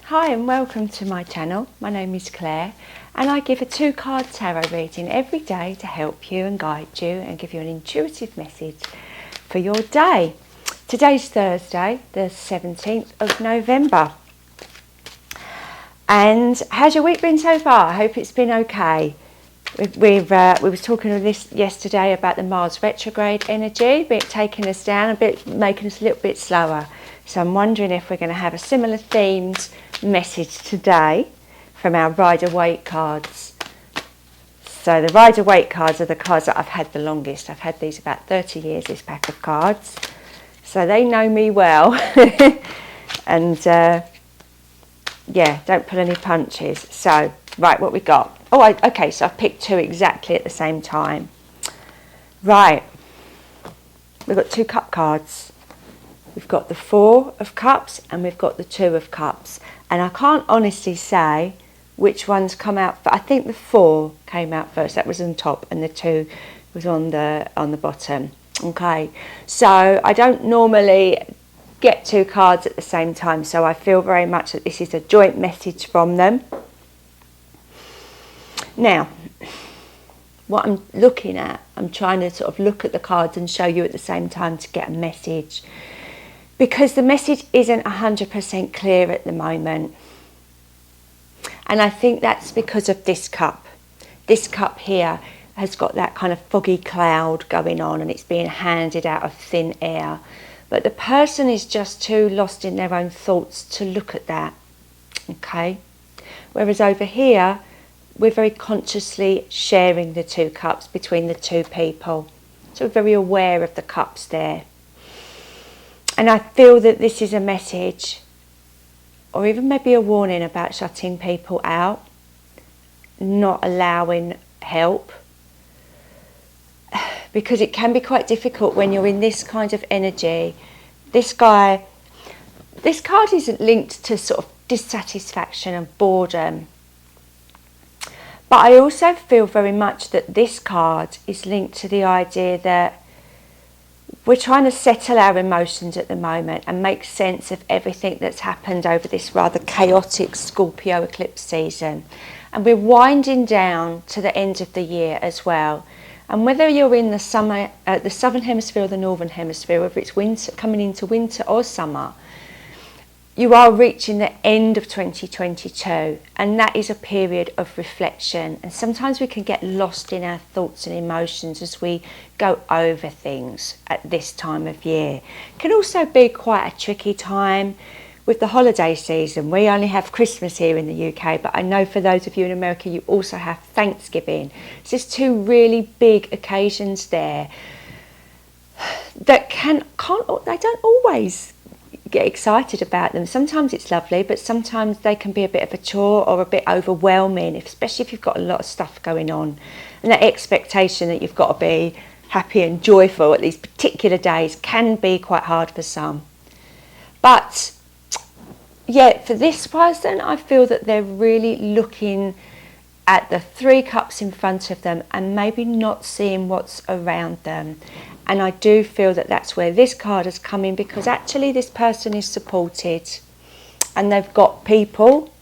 Hi and welcome to my channel. My name is Claire and I give a 2-card tarot reading every day to help you and guide you and give you an intuitive message for your day. Today's Thursday, the 17th of November. And how's your week been so far? I hope it's been okay. We was talking of this yesterday about the Mars retrograde energy, a bit taking us down, a bit making us a little bit slower. So I'm wondering if we're going to have a similar themed message today from our Rider-Waite cards. So the Rider-Waite cards are the cards that I've had the longest. I've had these about 30 years, this pack of cards. So they know me well. And yeah, don't pull any punches. So, right, what we got? Oh, okay, so I've picked two exactly at the same time. Right, we've got 2 cup cards. We've got the 4 of cups and we've got the 2 of cups. And I can't honestly say which one's come out. I think the 4 came out first. That was on top, and the 2 was on the bottom. Okay, so I don't normally get 2 cards at the same time, so I feel very much that this is a joint message from them. Now, what I'm looking at, I'm trying to sort of look at the cards and show you at the same time to get a message, because the message isn't 100% clear at the moment. And I think that's because of this cup. This cup here has got that kind of foggy cloud going on and it's being handed out of thin air. But the person is just too lost in their own thoughts to look at that. Okay? Whereas over here, we're very consciously sharing the 2 cups between the 2 people. So we're very aware of the cups there. And I feel that this is a message, or even maybe a warning about shutting people out, not allowing help. Because it can be quite difficult when you're in this kind of energy. This card isn't linked to sort of dissatisfaction and boredom. But I also feel very much that this card is linked to the idea that we're trying to settle our emotions at the moment and make sense of everything that's happened over this rather chaotic Scorpio eclipse season. And we're winding down to the end of the year as well. And whether you're in the summer, the southern hemisphere or the northern hemisphere, whether it's winter, coming into winter or summer, you are reaching the end of 2022, and that is a period of reflection. And sometimes we can get lost in our thoughts and emotions as we go over things at this time of year. It can also be quite a tricky time with the holiday season. We only have Christmas here in the UK, but I know for those of you in America, you also have Thanksgiving. So there's 2 really big occasions there that they don't always get excited about them. Sometimes it's lovely, but sometimes they can be a bit of a chore or a bit overwhelming, especially if you've got a lot of stuff going on. And that expectation that you've got to be happy and joyful at these particular days can be quite hard for some. But yeah, for this person, I feel that they're really looking at the 3 cups in front of them and maybe not seeing what's around them. And I do feel that that's where this card has come in, because actually this person is supported and they've got people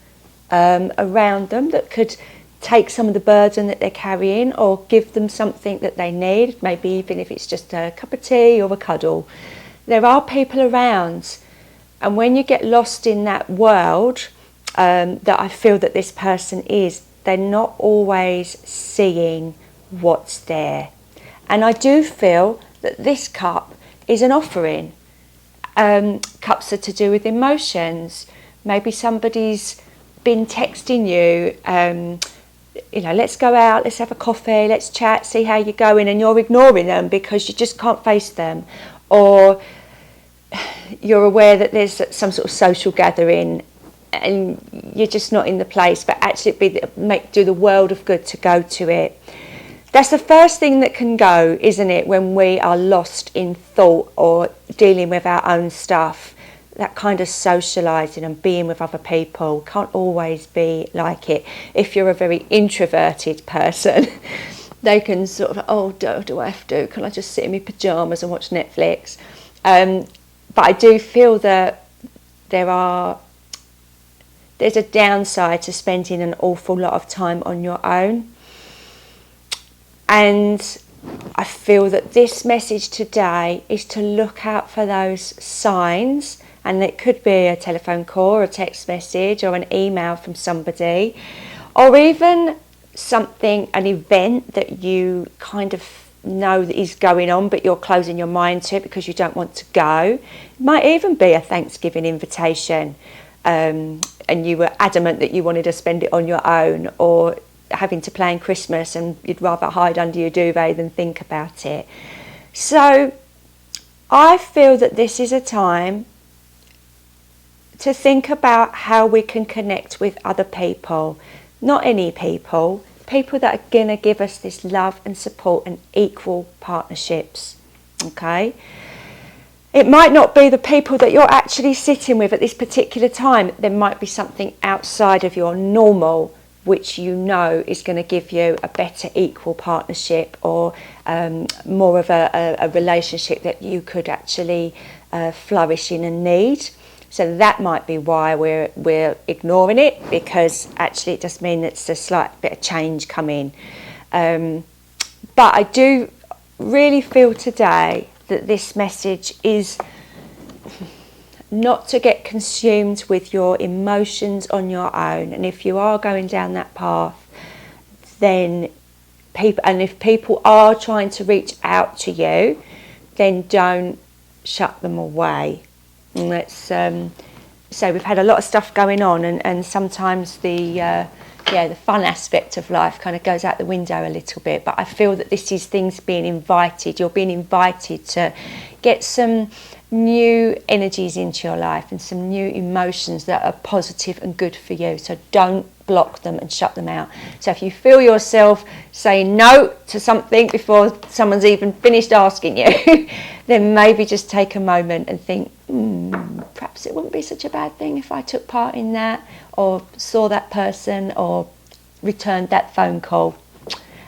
around them that could take some of the burden that they're carrying or give them something that they need, maybe even if it's just a cup of tea or a cuddle. There are people around, and when you get lost in that world that I feel that this person is, they're not always seeing what's there. And I do feel that this cup is an offering. Cups are to do with emotions. Maybe somebody's been texting you, you know, let's go out, let's have a coffee, let's chat, see how you're going, and you're ignoring them because you just can't face them. Or you're aware that there's some sort of social gathering and you're just not in the place, but actually do the world of good to go to it. That's the first thing that can go, isn't it, when we are lost in thought or dealing with our own stuff. That kind of socialising and being with other people can't always be like it. If you're a very introverted person, they can sort of, oh, do I have to? Can I just sit in my pyjamas and watch Netflix? But I do feel that there are there's a downside to spending an awful lot of time on your own. And I feel that this message today is to look out for those signs, and it could be a telephone call or a text message or an email from somebody, or even something, an event that you kind of know that is going on but you're closing your mind to it because you don't want to go. It might even be a Thanksgiving invitation, and you were adamant that you wanted to spend it on your own, or having to plan Christmas and you'd rather hide under your duvet than think about it. So I feel that this is a time to think about how we can connect with other people, not any people, people that are going to give us this love and support and equal partnerships, okay? It might not be the people that you're actually sitting with at this particular time. There might be something outside of your normal which you know is going to give you a better equal partnership, or more of a relationship that you could actually flourish in and need. So that might be why we're ignoring it, because actually it does mean it's a slight bit of change coming. But I do really feel today that this message is not to get consumed with your emotions on your own. And if you are going down that path, then if people are trying to reach out to you, then don't shut them away. And let's so we've had a lot of stuff going on, and sometimes the fun aspect of life kind of goes out the window a little bit. But I feel that this is things being invited. You're being invited to get some new energies into your life and some new emotions that are positive and good for you. So don't block them and shut them out. So if you feel yourself saying no to something before someone's even finished asking you, then maybe just take a moment and think, perhaps it wouldn't be such a bad thing if I took part in that, or saw that person, or returned that phone call.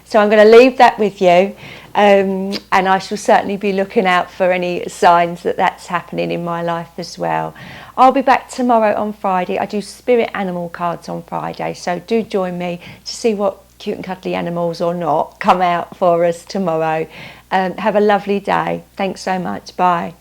So I'm going to leave that with you, and I shall certainly be looking out for any signs that that's happening in my life as well. I'll be back tomorrow on Friday. I do spirit animal cards on Friday, so do join me to see what cute and cuddly animals or not come out for us tomorrow. Have a lovely day. Thanks so much. Bye.